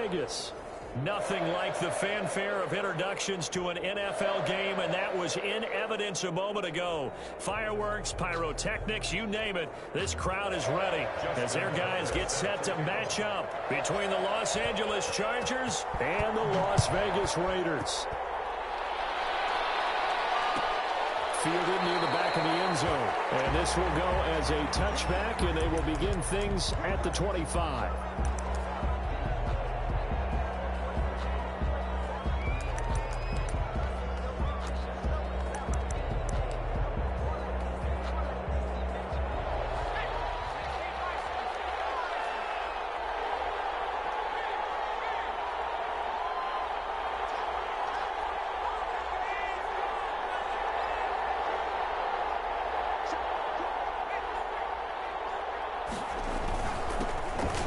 Vegas. Nothing like the fanfare of introductions to an NFL game, and that was in evidence a moment ago. Fireworks, pyrotechnics, you name it. This crowd is ready as their guys get set to match up between the Los Angeles Chargers and the Las Vegas Raiders. Fielded near the back of the end zone. And this will go as a touchback, and they will begin things at the 25.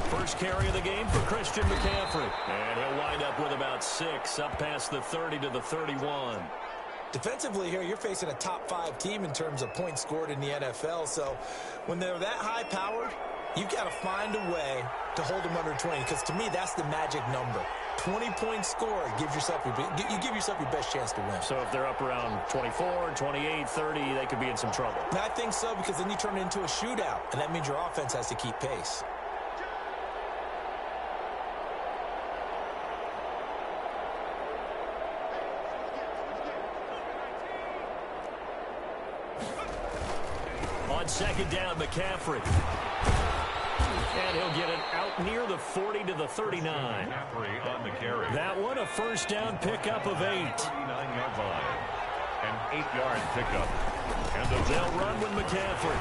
First carry of the game for Christian McCaffrey. And he'll wind up with about 6 up past the 30 to the 31. Defensively here, you're facing a top-5 team in terms of points scored in the NFL. So when they're that high-powered, you've got to find a way to hold them under 20. Because to me, that's the magic number. 20 points scored gives yourself you give yourself your best chance to win. So if they're up around 24, 28, 30, they could be in some trouble. And I think so, because then you turn it into a shootout, and that means your offense has to keep pace. On second down, McCaffrey. And he'll get it out near the 40 to the 39. McCaffrey on the carry. That one a first down pickup of 8. 39-yard line. An 8-yard pickup. And they'll run with McCaffrey.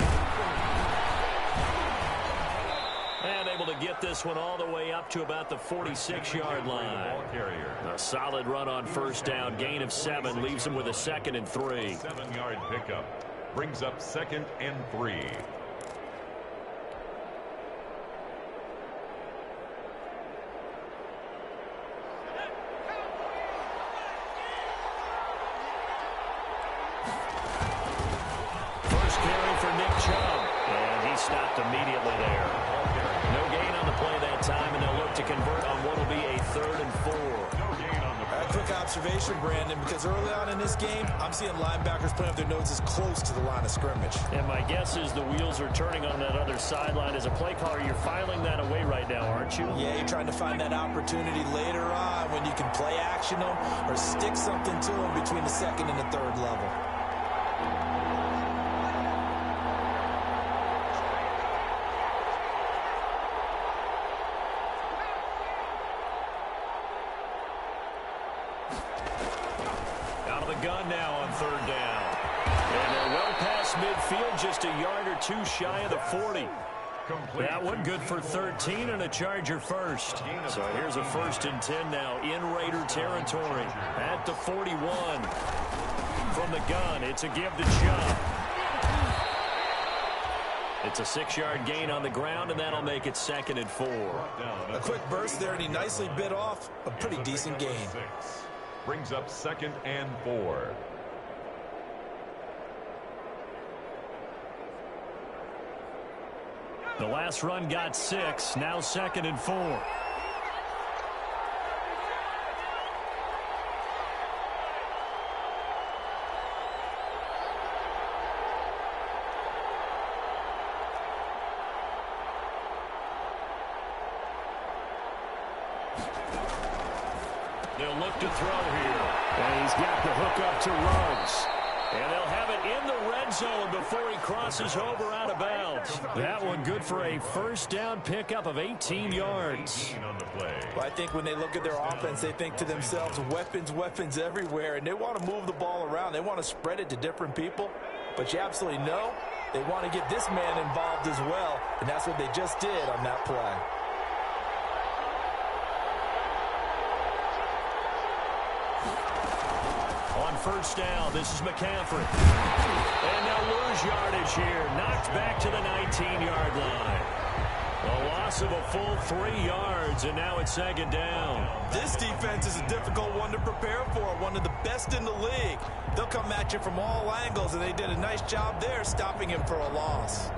And able to get this one all the way up to about the 46-yard line. A solid run on first down. Gain of 7 leaves him with a 2nd and 3. 7-yard pickup. Brings up 2nd and 3. First carry for Nick Chubb. And he stopped immediately there. No gain on the play that time, and they'll look to convert on what will be a 3rd and 4. Quick observation, Brandon, because early on in this game, I'm seeing linebackers putting up their noses close to the line of scrimmage. And my guess is the wheels are turning on that other sideline. As a play caller, you're filing that away right now, aren't you? Yeah, you're trying to find that opportunity later on when you can play action them or stick something to them between the 2nd and the 3rd level. Gun now on 3rd down. And they're well past midfield, just a yard or 2 shy of the 40. That one good for 13 and a Charger first. So here's a 1st and 10 now in Raider territory at the 41. From the gun, it's a give to Chubb. It's a 6-yard gain on the ground, and that'll make it 2nd and 4. A quick burst there, and he nicely bit off a pretty decent gain. Brings up 2nd and 4. The last run got 6. Now 2nd and 4. They'll look to throw here. And he's got the hook up to Ruggs. And they'll have it in the red zone before he crosses over out of bounds. That one good for a first down pickup of 18 yards. Well, I think when they look at their offense, they think to themselves, weapons, weapons everywhere. And they want to move the ball around. They want to spread it to different people. But you absolutely know they want to get this man involved as well. And that's what they just did on that play. On first down, this is McCaffrey. And they'll lose yardage here. Knocked back to the 19-yard line. A loss of a full 3 yards, and now it's 2nd down. This defense is a difficult one to prepare for, one of the best in the league. They'll come at you from all angles, and they did a nice job there stopping him for a loss.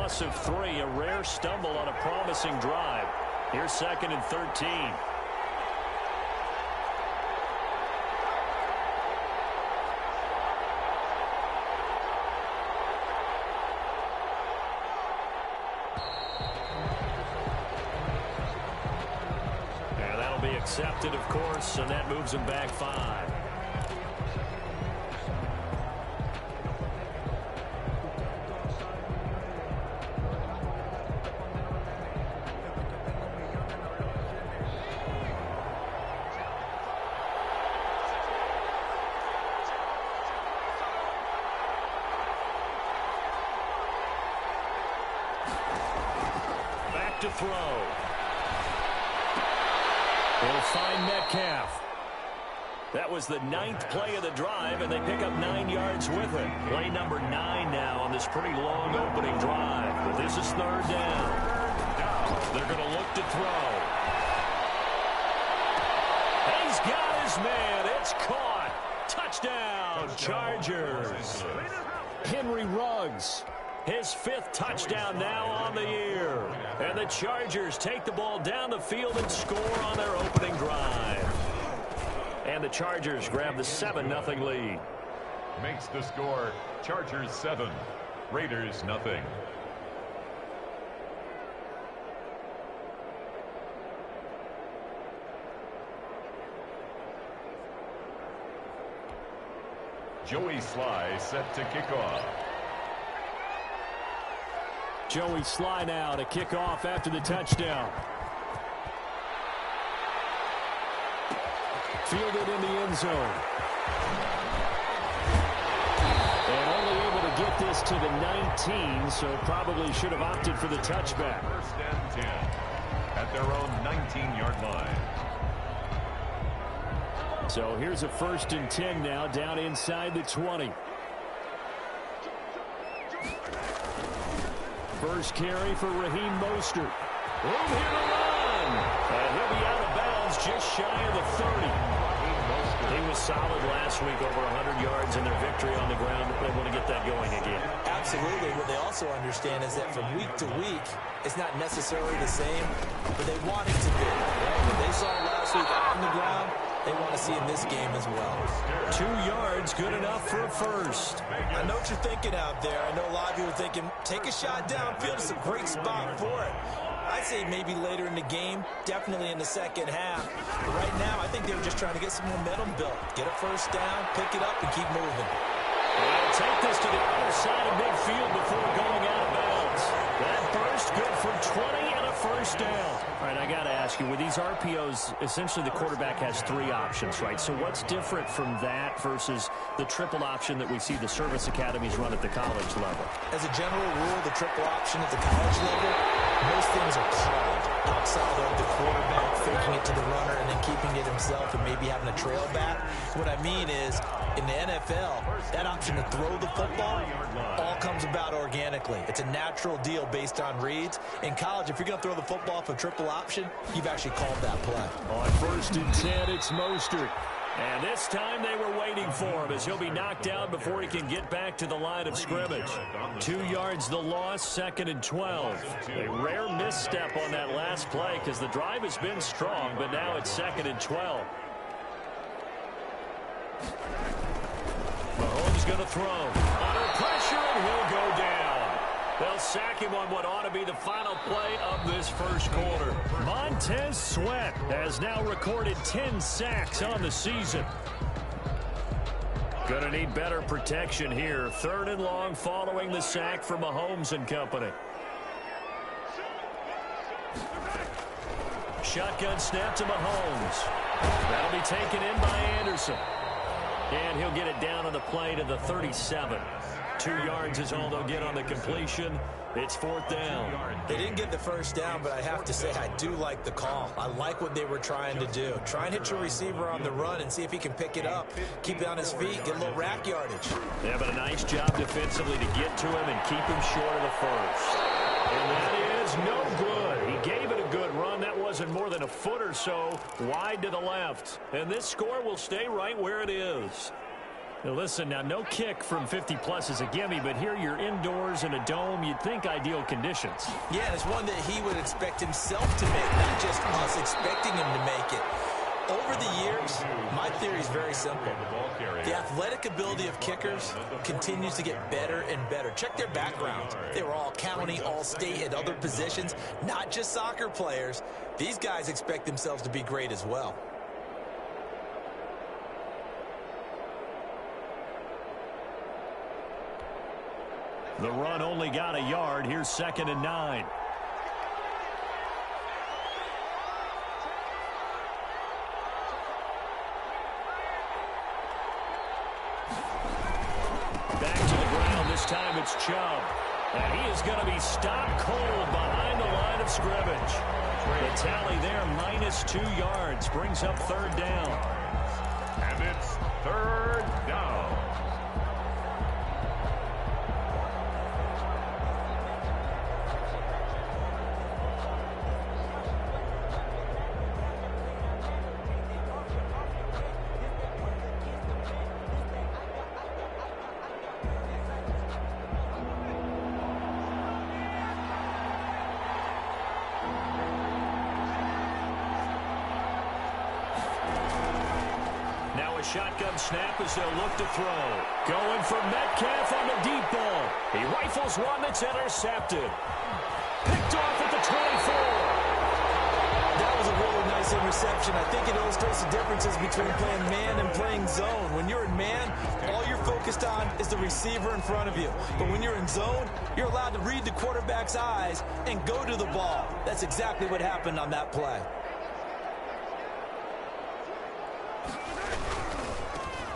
loss of 3, a rare stumble on a promising drive. Here's 2nd and 13. And that'll be accepted, of course, and that moves them back 5. To throw. He'll find Metcalf. That was the 9th play of the drive, and they pick up 9 yards with it. Play number 9 now on this pretty long opening drive. But this is 3rd down. They're going to look to throw. He's got his man. It's caught. Touchdown, Chargers. Henry Ruggs. His 5th touchdown now on the year. And the Chargers take the ball down the field and score on their opening drive. And the Chargers grab the 7-0 lead. Makes the score Chargers 7, Raiders 0. Joey Sly set to kick off. Joey Sly now to kick off after the touchdown. Fielded in the end zone. And only able to get this to the 19, so probably should have opted for the touchback. 1st and 10 at their own 19-yard line. So here's a 1st and 10 now down inside the 20. First carry for Raheem Mostert. Room here to run. And he'll be out of bounds just shy of the 30. He was solid last week, over 100 yards in their victory on the ground. They want to get that going again. Absolutely. What they also understand is that from week to week, it's not necessarily the same, but they want it to be. Right? What they saw last week on the ground, they want to see in this game as well. 2 yards, good enough for a 1st. I know what you're thinking out there. I know a lot of you are thinking, take a shot downfield. It's a great spot for it. I'd say maybe later in the game, definitely in the second half. But right now, I think they were just trying to get some momentum built. Get a 1st down, pick it up, and keep moving. They'll take this to the other side of midfield before going out of bounds. That burst good for 20 and a 1st down. All right, I got to ask you, with these RPOs, essentially the quarterback has 3 options, right? So what's different from that versus the triple option that we see the service academies run at the college level? As a general rule, the triple option at the college level, most things are called outside of the quarterback faking it to the runner and then keeping it himself and maybe having a trail back. What I mean is, in the NFL, that option to throw the football all comes about organically. It's a natural deal based on reads. In college, if you're going to throw the football for triple option, you've actually called that play. On 1st and 10, it's Mostert. And this time they were waiting for him as he'll be knocked down before he can get back to the line of scrimmage. 2 yards the loss, 2nd and 12. A rare misstep on that last play because the drive has been strong, but now it's 2nd and 12. Mahomes going to throw. Under pressure, and he'll go down. They'll sack him on what ought to be the final play of this 1st quarter. Montez Sweat has now recorded 10 sacks on the season. Going to need better protection here. 3rd and long following the sack from Mahomes and company. Shotgun snap to Mahomes. That'll be taken in by Anderson. And he'll get it down on the play to the 37. 2 yards is all they'll get on the completion. It's 4th down. They didn't get the 1st down, but I have to say I do like the call. I like what they were trying to do. Try and hit your receiver on the run and see if he can pick it up. Keep it on his feet, get a little rack yardage. Yeah, but a nice job defensively to get to him and keep him short of the 1st. And that is no good. He gave it a good run. That wasn't more than a foot or so wide to the left. And this score will stay right where it is. Now listen, now no kick from 50-plus is a gimme, but here you're indoors in a dome. You'd think ideal conditions. Yeah, it's one that he would expect himself to make, not just us expecting him to make it. Over the years, my theory is very simple. The athletic ability of kickers continues to get better and better. Check their backgrounds. They were all county, all state, at other positions, not just soccer players. These guys expect themselves to be great as well. The run only got a yard. Here's 2nd and 9. Back to the ground. This time it's Chubb. And he is going to be stopped cold behind the line of scrimmage. The tally there, -2 yards. Brings up 3rd down. And it's 3rd down. Shotgun snap as they'll look to throw. Going for Metcalf on the deep ball. He rifles one that's intercepted. Picked off at the 24. That was a really nice interception. I think it illustrates the differences between playing man and playing zone. When you're in man, all you're focused on is the receiver in front of you. But when you're in zone, you're allowed to read the quarterback's eyes and go to the ball. That's exactly what happened on that play.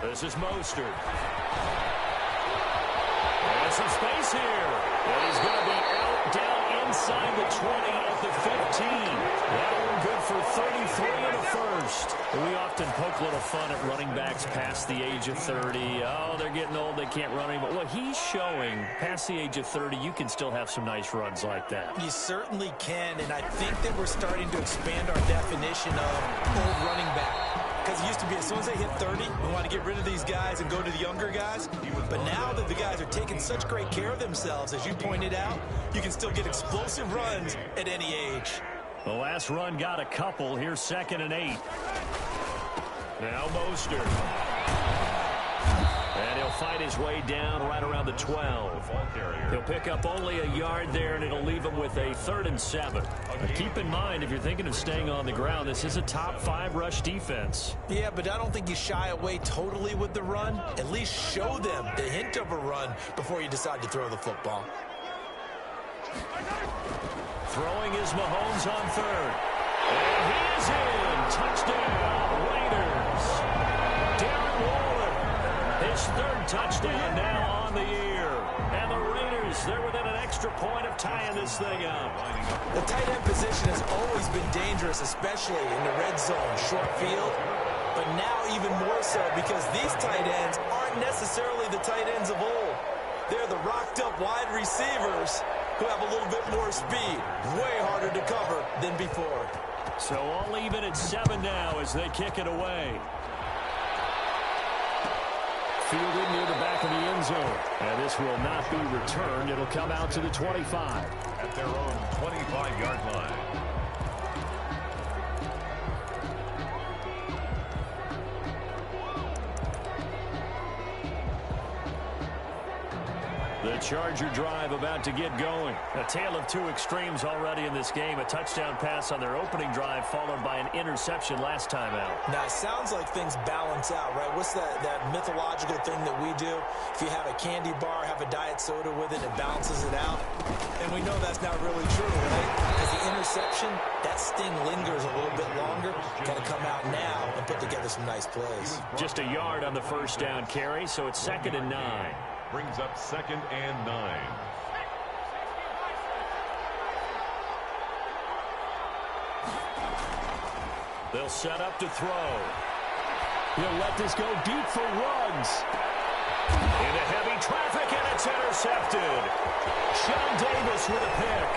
This is Mostert. There's some space here. And he's going to be out down inside the 20 at the 15. That one good for 33 and a first. We often poke a little fun at running backs past the age of 30. Oh, they're getting old, they can't run anymore. What he's showing, past the age of 30, you can still have some nice runs like that. You certainly can, and I think that we're starting to expand our definition of old running back. Because it used to be as soon as they hit 30, we want to get rid of these guys and go to the younger guys. But now that the guys are taking such great care of themselves, as you pointed out, you can still get explosive runs at any age. The last run got a couple. Here's 2nd and 8. Now Mostert. And he'll fight his way down right around the 12. He'll pick up only a yard there, and it'll leave him with a 3rd and 7. Keep in mind, if you're thinking of staying on the ground, this is a top 5 rush defense. Yeah, but I don't think you shy away totally with the run. At least show them the hint of a run before you decide to throw the football. Throwing is Mahomes on 3rd. And he is in. Touchdown, Raiders. Darren Waller, his 3rd touchdown now on the year. And the Raiders, they're within an extra point of tying this thing up. The tight end position has always been dangerous, especially in the red zone, short field. But now even more so because these tight ends aren't necessarily the tight ends of old. They're the rocked-up wide receivers who have a little bit more speed. Way harder to cover than before. So all even at 7 now as they kick it away. Fielded near the back of the end zone. And this will not be returned. It'll come out to the 25. At their own 25-yard line. The Charger drive about to get going. A tale of two extremes already in this game. A touchdown pass on their opening drive followed by an interception last time out. Now, it sounds like things balance out, right? What's that mythological thing that we do? If you have a candy bar, have a diet soda with it, it balances it out. And we know that's not really true, right? Because the interception, that sting lingers a little bit longer. Got to come out now and put together some nice plays. Just a yard on the first down carry, so it's 2nd and 9. Brings up 2nd and 9. They'll set up to throw. He'll let this go deep for Ruggs. Into heavy traffic, and it's intercepted. Sean Davis with a pick.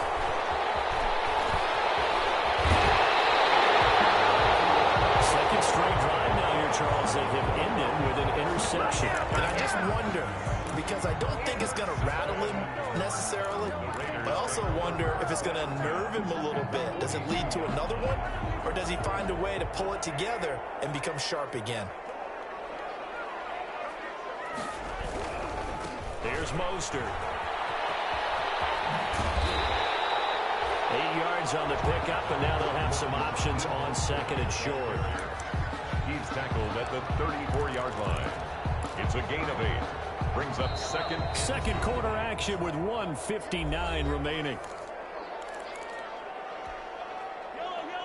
Second straight drive now here, Charles. They have ended with an interception. interception. And I just wonder, because I don't think it's going to rattle him necessarily, but I also wonder if it's going to nerve him a little bit. Does it lead to another one, or does he find a way to pull it together and become sharp again? Here's Mostert. 8 yards on the pickup, and now they'll have some options on second and short. He's tackled at the 34-yard line. It's a gain of 8. Brings up second. Second quarter action with 1:59 remaining.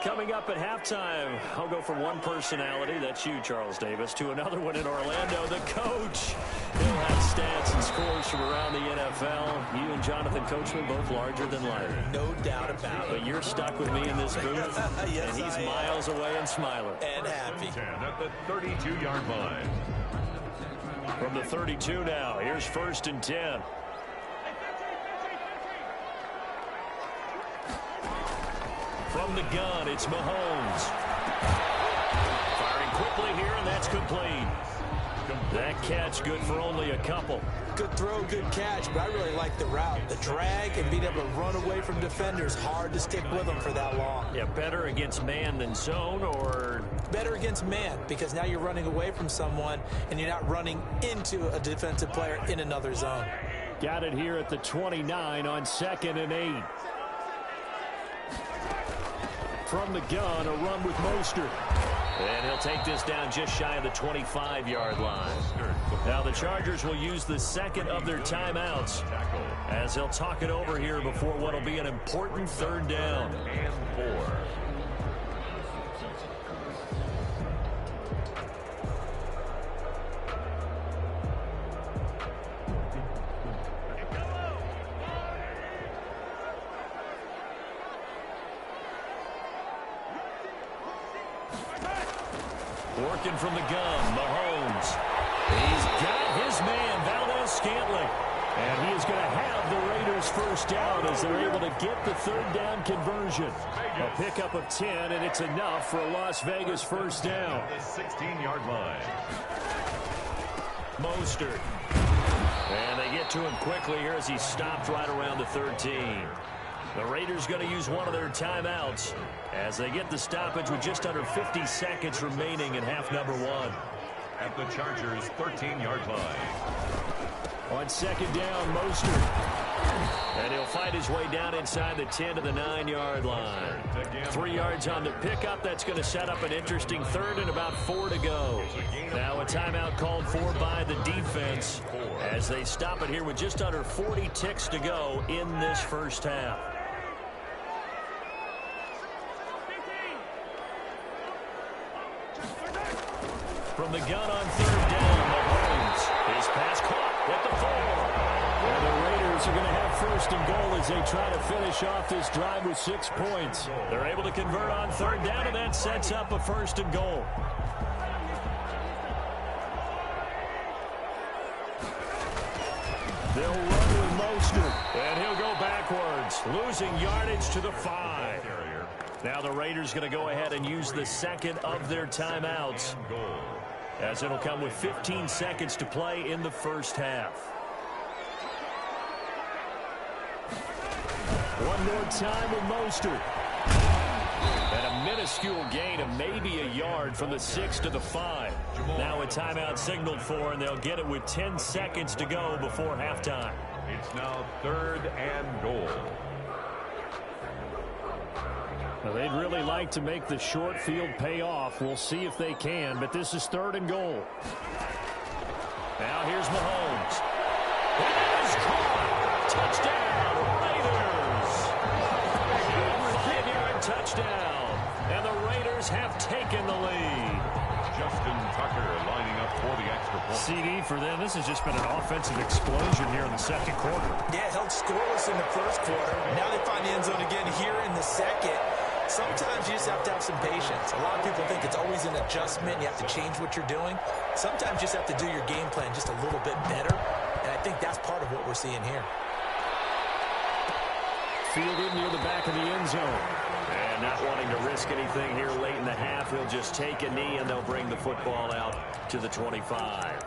Coming up at halftime, I'll go from one personality, that's you, Charles Davis, to another one in Orlando, the coach. He'll have stats and scores from around the NFL. You and Jonathan Coachman both larger than life. No doubt about it. But you're stuck with me in this booth, yes, and he's miles away and smiling. And happy. 10 at the 32-yard line. From the 32 now, here's 1st and 10. From the gun, it's Mahomes. Firing quickly here, and that's complete. That catch good for only a couple. Good throw, good catch, but I really like the route. The drag and being able to run away from defenders, hard to stick with them for that long. Yeah, better against man than zone, or? Better against man, because now you're running away from someone and you're not running into a defensive player in another zone. Got it here at the 29 on 2nd and 8. From the gun, a run with Mostert. And he'll take this down just shy of the 25-yard line. Now the Chargers will use the second of their timeouts as they'll talk it over here before what will be an important 3rd down. And 4. Working from the gun, Mahomes. He's got his man, Valdez-Scantling. And he is going to have the Raiders 1st down as they're able to get the 3rd down conversion. A pickup of 10, and it's enough for a Las Vegas 1st down. The 16-yard line. Mostert. And they get to him quickly here as he stopped right around the 13. The Raiders going to use one of their timeouts as they get the stoppage with just under 50 seconds remaining in half number 1. At the Chargers' 13-yard line. On 2nd down, Mostert. And he'll fight his way down inside the 10 to the 9-yard line. 3 yards on the pickup. That's going to set up an interesting 3rd and about 4 to go. Now a timeout called for by the defense as they stop it here with just under 40 ticks to go in this 1st half. From the gun on 3rd down, Mahomes. His pass caught at the 4. And the Raiders are going to have 1st and goal as they try to finish off this drive with 6 points. They're able to convert on 3rd down, and that sets up a 1st and goal. They'll run with Mostert. And he'll go backwards, losing yardage to the 5. Now the Raiders going to go ahead and use the second of their timeouts, as it'll come with 15 seconds to play in the 1st half. One more time with Mostert. And a minuscule gain of maybe a yard from the 6 to the 5. Now a timeout signaled for, and they'll get it with 10 seconds to go before halftime. It's now 3rd and goal. Well, they'd really like to make the short field pay off. We'll see if they can, but this is 3rd and goal. Now here's Mahomes. It is caught. Touchdown, Raiders. 5-yard touchdown. And the Raiders have taken the lead. Justin Tucker lining up for the extra point. CD for them. This has just been an offensive explosion here in the 2nd quarter. Yeah, held scoreless in the 1st quarter. Now they find the end zone again here in the 2nd. Sometimes you just have to have some patience. A lot of people think it's always an adjustment. You have to change what you're doing. Sometimes you just have to do your game plan just a little bit better. And I think that's part of what we're seeing here. Fielded near the back of the end zone. And not wanting to risk anything here late in the half, he'll just take a knee, and they'll bring the football out to the 25.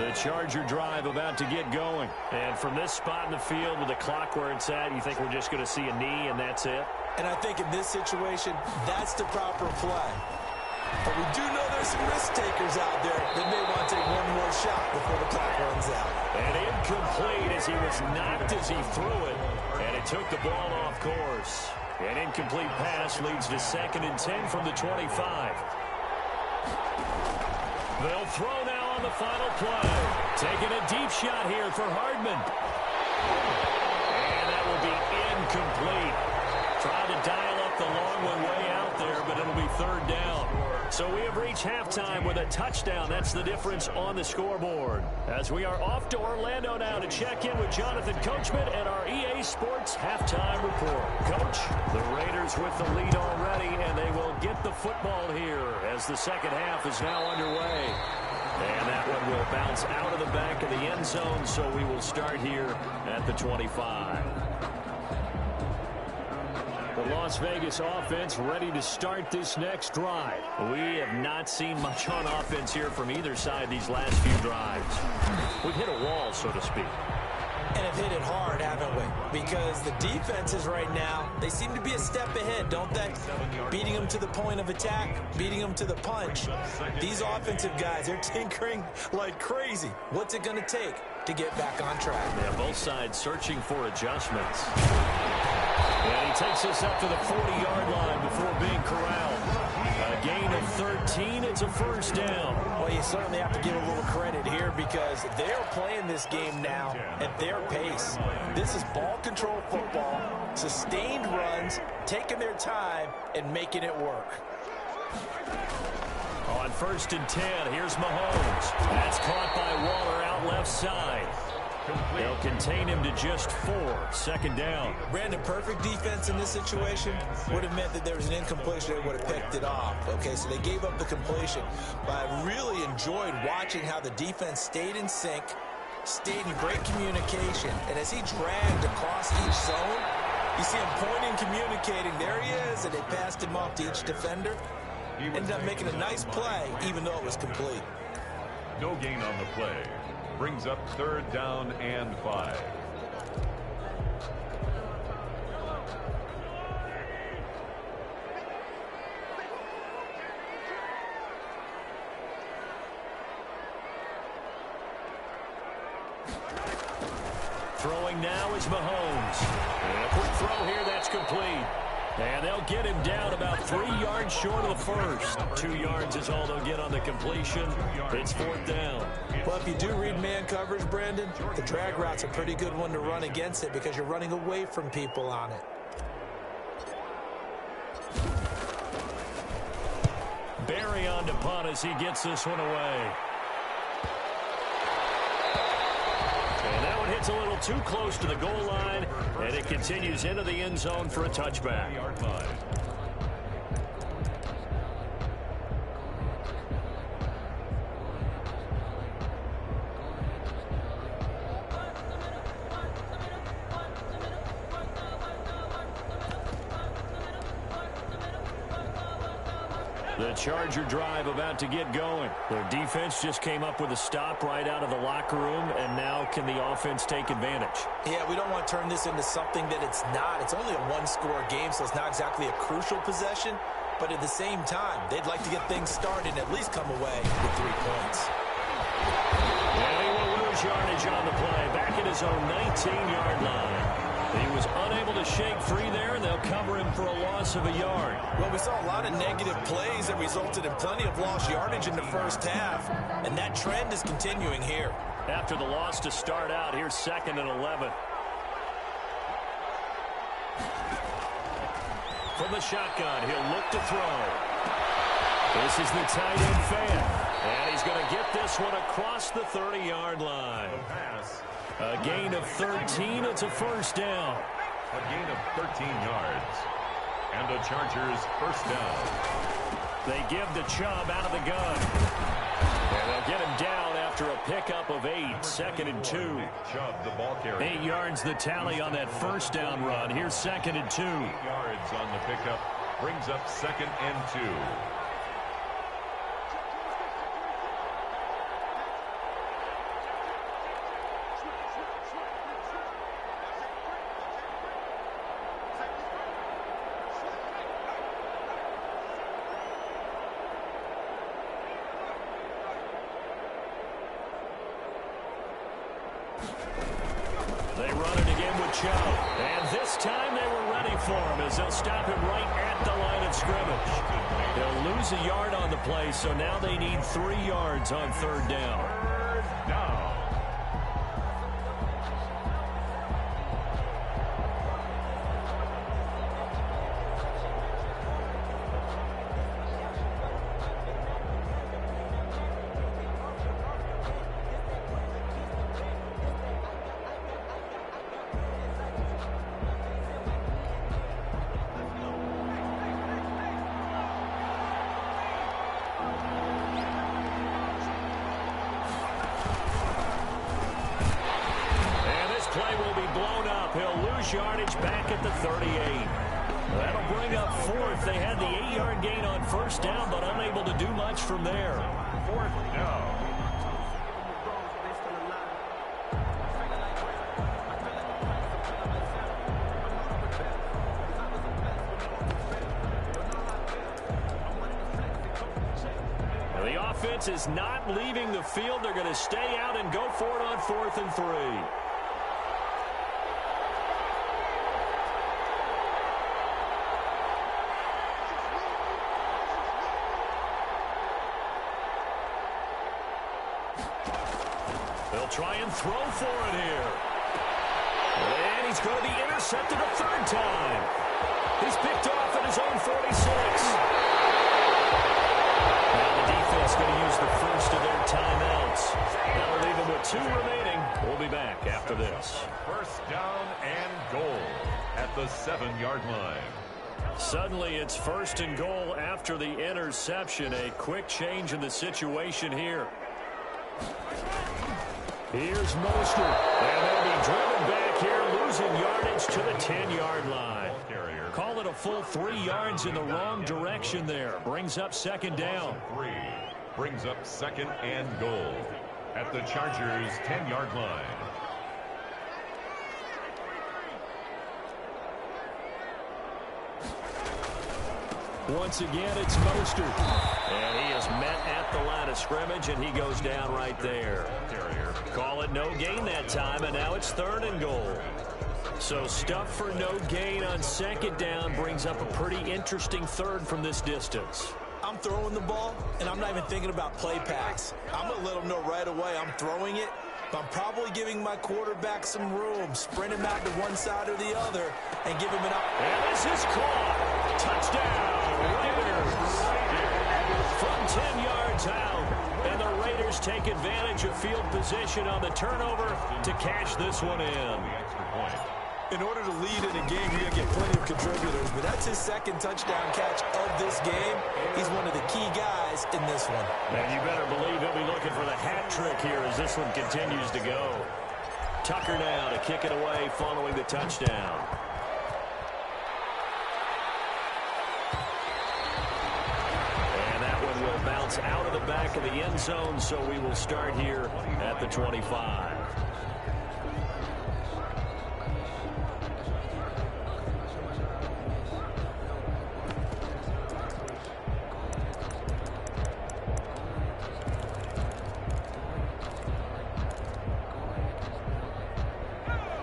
The Charger drive about to get going. And from this spot in the field with the clock where it's at, you think we're just going to see a knee and that's it? And I think in this situation, that's the proper play. But we do know there's some risk takers out there that may want to take one more shot before the clock runs out. And incomplete as he was knocked as he threw it. And it took the ball off course. An incomplete pass leads to 2nd and 10 from the 25. They'll throw now on the final play. Taking a deep shot here for Hardman. And that will be incomplete. Trying to dial up the long one way out there, but it'll be 3rd down. So we have reached halftime with a touchdown. That's the difference on the scoreboard. As we are off to Orlando now to check in with Jonathan Coachman and our EA Sports Halftime Report. Coach, the Raiders with the lead already, and they will get the football here as the second half is now underway. And that one will bounce out of the back of the end zone, so we will start here at the 25. The Las Vegas offense ready to start this next drive. We have not seen much on offense here from either side these last few drives. We've hit a wall, so to speak. And have hit it hard, haven't we? Because the defenses right now, they seem to be a step ahead, don't they? Beating them to the point of attack, beating them to the punch. These offensive guys, they're tinkering like crazy. What's it going to take to get back on track? Yeah, both sides searching for adjustments. And he takes us up to the 40-yard line before being corralled. A gain of 13. It's a 1st down. Well, you certainly have to give a little credit here because they're playing this game now at their pace. This is ball control football, sustained runs, taking their time, and making it work. On 1st and 10, here's Mahomes. That's caught by Waller out left side. They'll contain him to just 4. 2nd down. Brandon, perfect defense in this situation would have meant that there was an incompletion. They would have picked it off. Okay, so they gave up the completion. But I really enjoyed watching how the defense stayed in sync, stayed in great communication. And as he dragged across each zone, you see him pointing, communicating. There he is, and they passed him off to each defender. Ended up making a nice play, even though it was complete. No gain on the play. Brings up 3rd down and 5. Throwing now is Mahomes. And a quick throw here, that's complete. And they'll get him down about 3 yards short of the 1st. 2 yards is all they'll get on the completion. It's 4th down. Well, if you do read man coverage, Brandon, the drag route's a pretty good one to run against it because you're running away from people on it. Barry on to punt as he gets this one away. And that one hits a little too close to the goal line, and it continues into the end zone for a touchback. The Charger drive about to get going. Their defense just came up with a stop right out of the locker room, and now can the offense take advantage? Yeah, we don't want to turn this into something that it's not. It's only a one-score game, so it's not exactly a crucial possession. But at the same time, they'd like to get things started and at least come away with 3 points. And he will lose yardage on the play. Back at his own 19-yard line. He was unable to shake free there, and they'll cover him for a loss of a yard. Well, we saw a lot of negative plays that resulted in plenty of lost yardage in the first half, and that trend is continuing here. After the loss to start out, here's 2nd and 11. From the shotgun, he'll look to throw. This is the tight end fan, and he's going to get this one across the 30-yard line. A gain of 13. It's a 1st down. A gain of 13 yards. And the Chargers 1st down. They give the Chubb out of the gun. And they'll get him down after a pickup of 8. 2nd and 2. Chubb, the ball carrier. 8 yards the tally on that 1st down run. Here's 2nd and 2. 8 yards on the pickup. Brings up 2nd and 2. shove. And this time they were ready for him as they'll stop him right at the line of scrimmage. They'll lose a yard on the play, so now they need 3 yards on 3rd down. Third down. Yardage back at the 38. That'll bring up 4th. They had the 8-yard gain on 1st down, but unable to do much from there. 4th down. Now the offense is not leaving the field. They're going to stay out and go for it on 4th and 3. Try and throw for it here. And he's going to be intercepted a 3rd time. He's picked off at his own 46. Now the defense going to use the first of their timeouts. That'll leave them with 2 remaining. We'll be back after this. 1st down and goal at the 7-yard line. Suddenly it's 1st and goal after the interception. A quick change in the situation here. Here's Mostert, and they'll be driven back here, losing yardage to the 10-yard line. Call it a full 3 yards in the wrong direction there. Brings up 2nd down. 3 brings up 2nd and goal at the Chargers' 10-yard line. Once again, it's Mostert. And he is met at the line of scrimmage, and he goes down right there. Call it no gain that time, and now it's 3rd and goal. So stuff for no gain on 2nd down brings up a pretty interesting 3rd from this distance. I'm throwing the ball, and I'm not even thinking about play packs. I'm going to let them know right away I'm throwing it, but I'm probably giving my quarterback some room, sprint him out to one side or the other, and give him an up. And this is caught. Touchdown, Raiders. From 10 yards out, and the Raiders take advantage of field position on the turnover to cash this one in. In order to lead in a game, you're going to get plenty of contributors, but that's his 2nd touchdown catch of this game. He's one of the key guys in this one. And you better believe he'll be looking for the hat trick here as this one continues to go. Tucker now to kick it away following the touchdown. And that one will bounce out of the back of the end zone, so we will start here at the 25.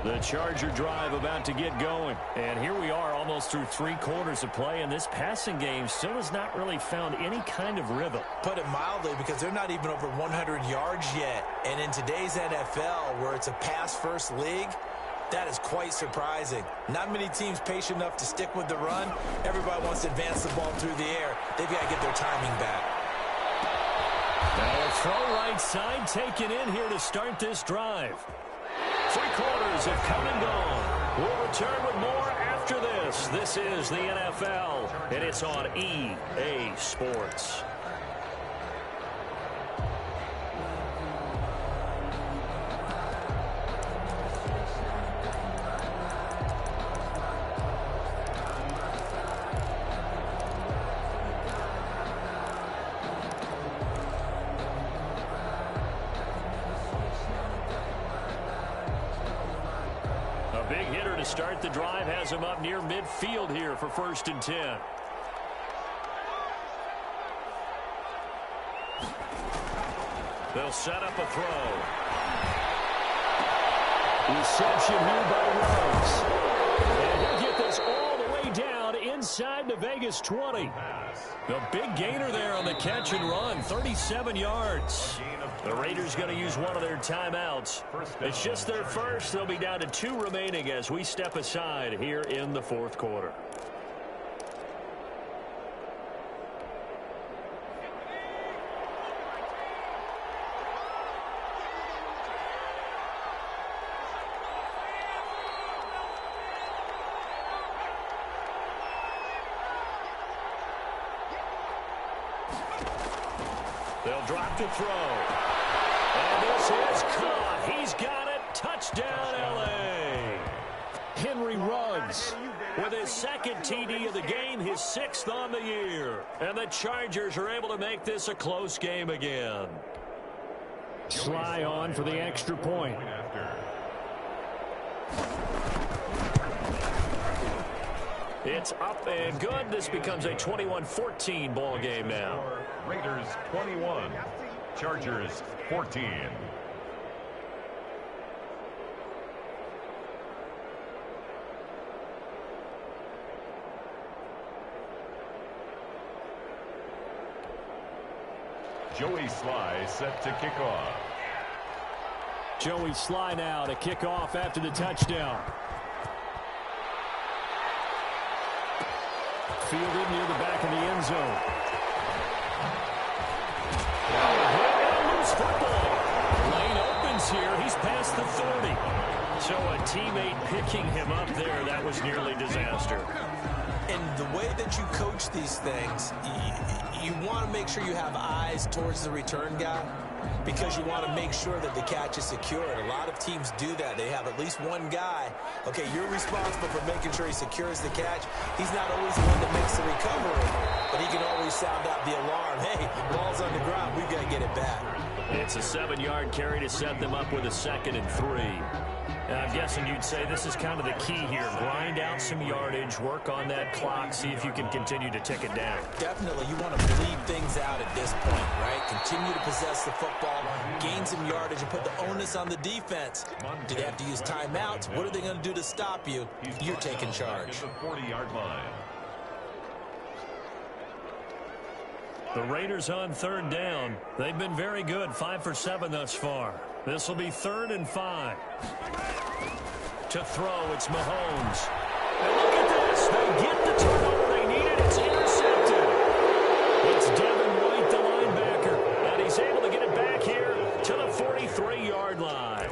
The Charger drive about to get going. And here we are almost through 3 quarters of play, and this passing game still has not really found any kind of rhythm. Put it mildly, because they're not even over 100 yards yet. And in today's NFL, where it's a pass-first league, that is quite surprising. Not many teams patient enough to stick with the run. Everybody wants to advance the ball through the air. They've got to get their timing back. Now a throw right side taken in here to start this drive. 3 quarters have come and gone. We'll return with more after this. This is the NFL, and it's on EA Sports. Start the drive, has him up near midfield here for 1st and 10. They'll set up a throw. Reception here by Ruggs. And he'll get this all the way down inside the Vegas 20. The big gainer there on the catch and run, 37 yards. The Raiders going to use one of their timeouts. It's just their first. They'll be down to 2 remaining as we step aside here in the fourth quarter. They'll drop to throw. And this is caught. He's got it. Touchdown, L.A. Henry Ruggs with his second TD of the game, his 6th on the year. And the Chargers are able to make this a close game again. Sly on for the extra point. It's up and good. This becomes a 21-14 ball game now. Raiders 21, Chargers 14. Joey Sly set to kick off. Joey Sly now to kick off after the touchdown. Fielded near the back of the end zone. Loose football. Lane opens here. He's past the 30. So a teammate picking him up there, that was nearly disaster. And the way that you coach these things, you want to make sure you have eyes towards the return guy because you want to make sure that the catch is secured. A lot of teams do that. They have at least one guy. Okay, you're responsible for making sure he secures the catch. He's not always the one that makes the recovery, but he can always sound out the alarm. Hey, ball's on the ground. We've got to get it back. It's a 7-yard carry to set them up with a 2nd and 3. I'm guessing you'd say this is kind of the key here. Grind out some yardage, work on that clock, see if you can continue to tick it down. Definitely. You want to bleed things out at this point, right? Continue to possess the football, gain some yardage, and put the onus on the defense. Do they have to use timeouts? What are they going to do to stop you? You're taking charge. The 40-yard line. The Raiders on 3rd down. They've been very good, 5 for 7 thus far. This will be 3rd and 5. To throw, it's Mahomes. And look at this. They get the turnover they needed. It's intercepted. It's Devin White, the linebacker. And he's able to get it back here to the 43-yard line.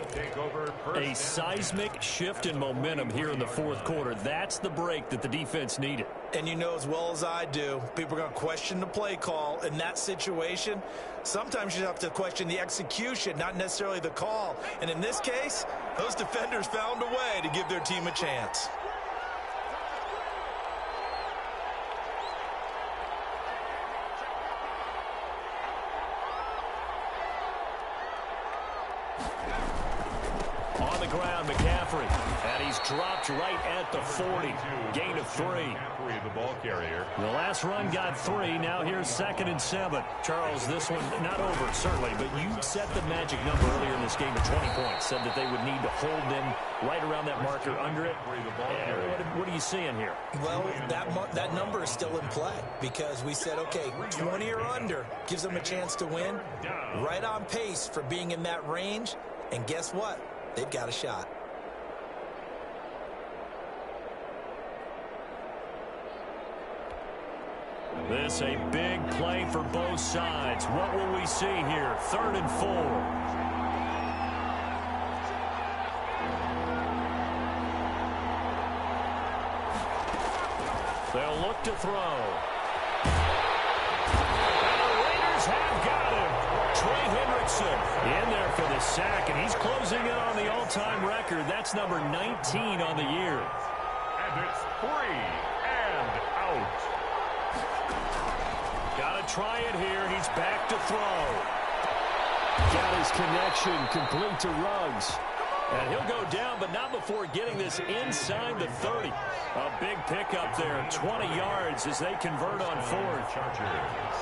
A seismic shift in momentum here in the fourth quarter. That's the break that the defense needed. And you know as well as I do, people are going to question the play call in that situation. Sometimes you have to question the execution, not necessarily the call. And in this case, those defenders found a way to give their team a chance. On the ground, McCaffrey. And he's dropped right at the 40. Gain of 3. The ball carrier. The last run got 3. Now here's 2nd and 7. Charles, this one not over, certainly, but you set the magic number earlier in this game at 20 points. Said that they would need to hold them right around that marker under it. What are you seeing here? Well, that number is still in play because we said, okay, 20 or under gives them a chance to win. Right on pace for being in that range. And guess what? They've got a shot. This a big play for both sides. What will we see here? 3rd and 4. They'll look to throw. And the Raiders have got him. Trey Hendrickson in there for the sack, and he's closing in on the all-time record. That's number 19 on the year. And it's 3 and out. Got to try it here. He's back to throw. Got his connection complete to Ruggs. And he'll go down, but not before getting this inside the 30. A big pickup there, 20 yards as they convert on 4th. Chargers.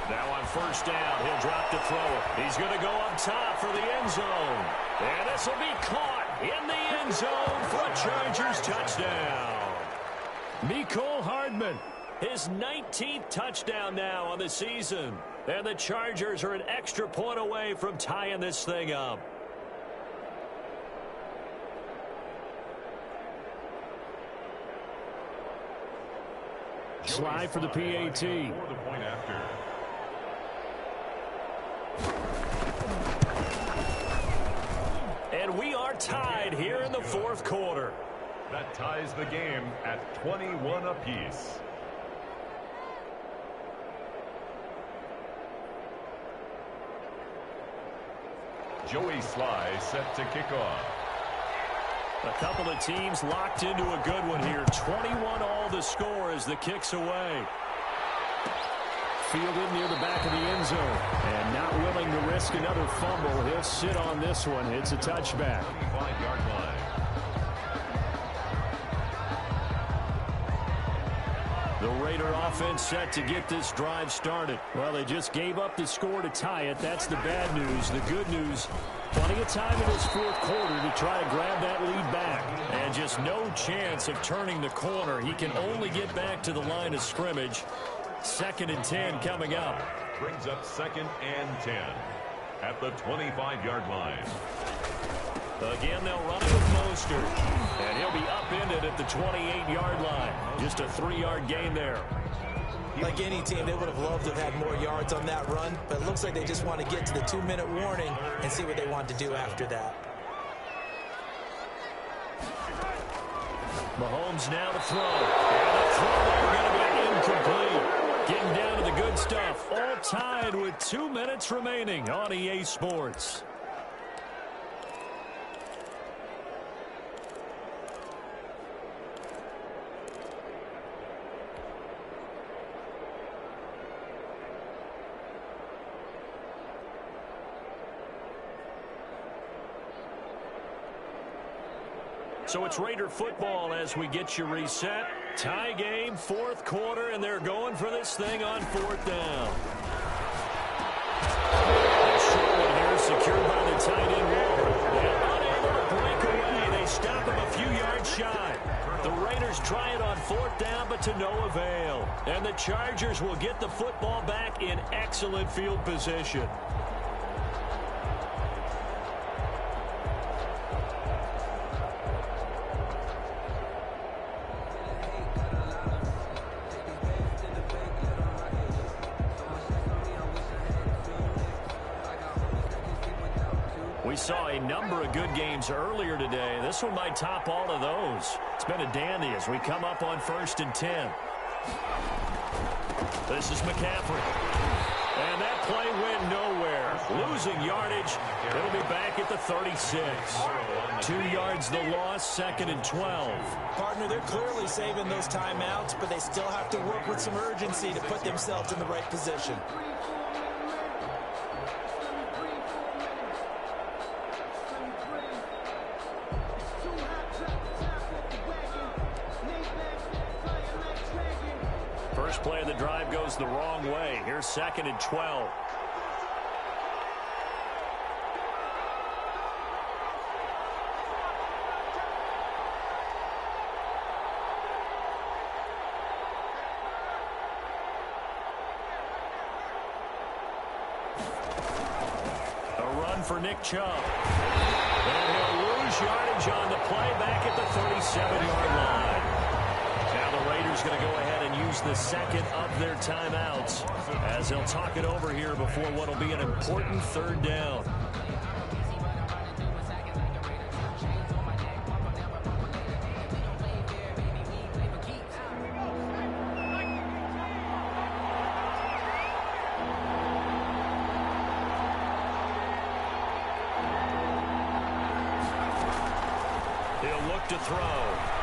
Now on first down. He'll drop to throw it. He's going to go up top for the end zone. And this will be caught in the end zone for a Chargers touchdown. Mecole Hardman. His 19th touchdown now on the season. And the Chargers are an extra point away from tying this thing up. Slide for the PAT. For the point after. And we are tied here in the fourth quarter. That ties the game at 21 apiece. Joey Sly set to kick off. A couple of teams locked into a good one here. 21 all the score as the kick's away. Fielded near the back of the end zone. And not willing to risk another fumble. He'll sit on this one. It's a touchback. 25-yard line. The Raider offense set to get this drive started. Well, they just gave up the score to tie it. That's the bad news. The good news, plenty of time in this fourth quarter to try to grab that lead back. And just no chance of turning the corner. He can only get back to the line of scrimmage. 2nd and 10 coming up. Brings up 2nd and 10 at the 25-yard line. Again, they'll run it with Mostert. And he'll be upended at the 28-yard line. Just a 3-yard gain there. Like any team, they would have loved to have had more yards on that run, but it looks like they just want to get to the 2-minute warning and see what they want to do after that. Mahomes now to throw. And the throw going to be incomplete. Getting down to the good stuff. All tied with 2 minutes remaining on EA Sports. So it's Raider football as we get you reset. Tie game, fourth quarter, and they're going for this thing on 4th down. A short one here, secured by the tight end Waller. And unable to break away. They stop him a few yards shy. The Raiders try it on 4th down, but to no avail. And the Chargers will get the football back in excellent field position. We saw a number of good games earlier today. This one might top all of those. It's been a dandy as we come up on 1st and 10. This is McCaffrey. And that play went nowhere. Losing yardage. It'll be back at the 36. 2 yards the loss, 2nd and 12. Partner, they're clearly saving those timeouts, but they still have to work with some urgency to put themselves in the right position. First play of the drive goes the wrong way. Here's 2nd and 12. A run for Nick Chubb. And he'll lose yardage on the play back at the 37-yard line. Now the Raiders going to go ahead and use the second of their timeouts as they'll talk it over here before what will be an important 3rd down. He'll look to throw.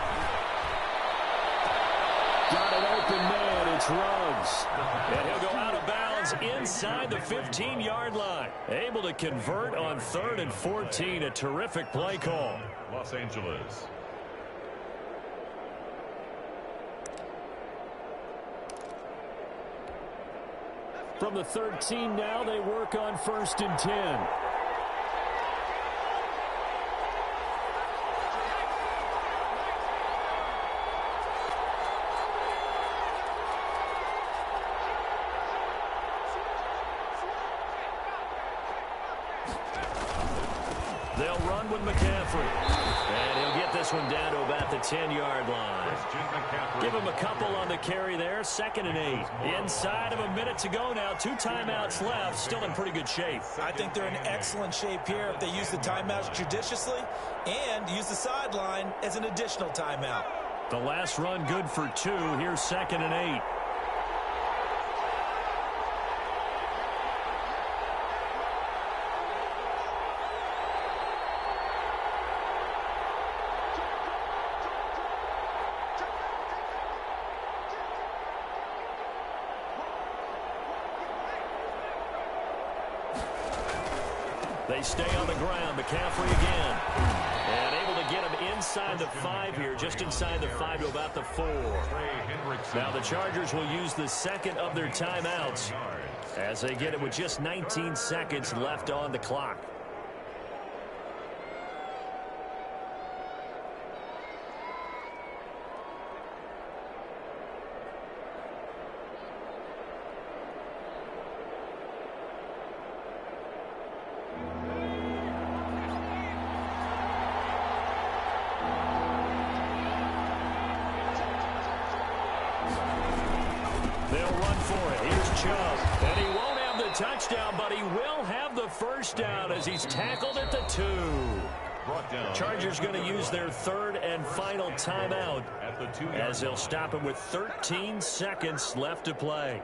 Got an open man. It's Ruggs. And he'll go out of bounds inside the 15-yard line. Able to convert on 3rd and 14. A terrific play call. Los Angeles. From the 13 now, they work on 1st and 10. They'll run with McCaffrey. And he'll get this one down to about the 10-yard line. Give him a couple on the carry there. 2nd and 8. Inside of a minute to go now. 2 timeouts left. Still in pretty good shape. I think they're in excellent shape here if they use the timeouts judiciously and use the sideline as an additional timeout. The last run good for 2. Here's 2nd and 8. They stay on the ground. McCaffrey again. And able to get him inside the 5 here, just inside the 5 to about the 4. Now the Chargers will use the 2nd of their timeouts as they get it with just 19 seconds left on the clock. They'll run for it. Here's Chubb. And he won't have the touchdown, but he will have the first down as he's tackled at the 2. Chargers going to use their 3rd and final timeout as they'll stop him with 13 seconds left to play.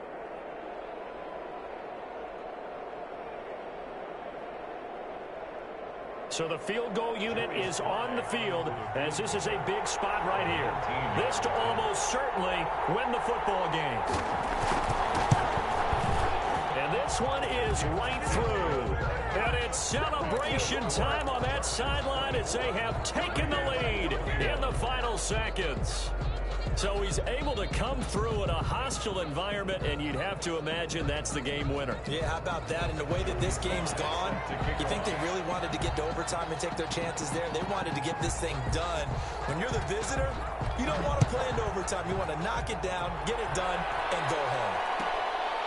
So the field goal unit is on the field as this is a big spot right here. This to almost certainly win the football game. And this one is right through. And it's celebration time on that sideline as they have taken the lead in the final seconds. So he's able to come through in a hostile environment, and you'd have to imagine that's the game winner. Yeah, how about that? And the way that this game's gone, you think they really wanted to get to overtime and take their chances there? They wanted to get this thing done. When you're the visitor, you don't want to play into overtime. You want to knock it down, get it done, and go home.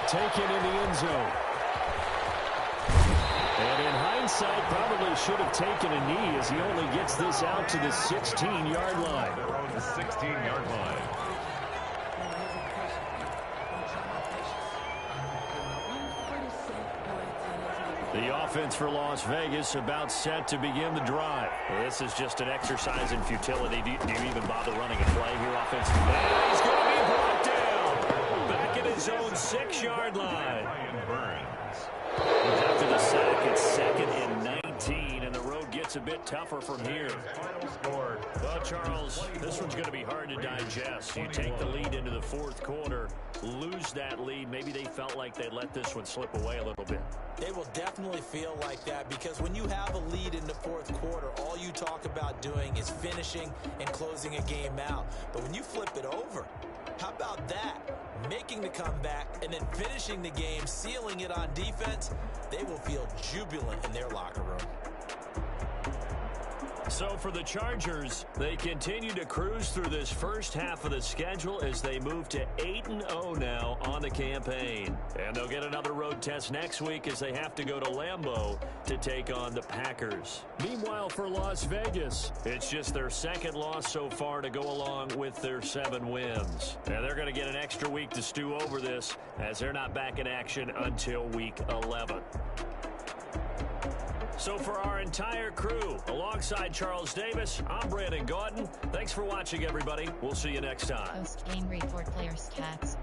Taken in the end zone. And in hindsight, probably should have taken a knee as he only gets this out to the 16-yard line. They're on the 16-yard line. The offense for Las Vegas about set to begin the drive. This is just an exercise in futility. Do you even bother running a play here offensively? And he's going to be brought down. Back at his own 6-yard line. After the sack, it's 2nd and 19, and the road gets a bit tougher from here. Well, Charles, this one's going to be hard to digest. You take the lead into the 4th quarter, lose that lead. Maybe they felt like they let this one slip away a little bit. They will definitely feel like that because when you have a lead in the 4th quarter, all you talk about doing is finishing and closing a game out. But when you flip it over, how about that? Making the comeback and then finishing the game, sealing it on defense, they will feel jubilant in their locker room. So for the Chargers, they continue to cruise through this first half of the schedule as they move to 8-0 now on the campaign. And they'll get another road test next week as they have to go to Lambeau to take on the Packers. Meanwhile, for Las Vegas, it's just their 2nd loss so far to go along with their 7 wins. And they're going to get an extra week to stew over this as they're not back in action until week 11. So for our entire crew, alongside Charles Davis, I'm Brandon Gaudin. Thanks for watching, everybody. We'll see you next time. Post-game report players stats.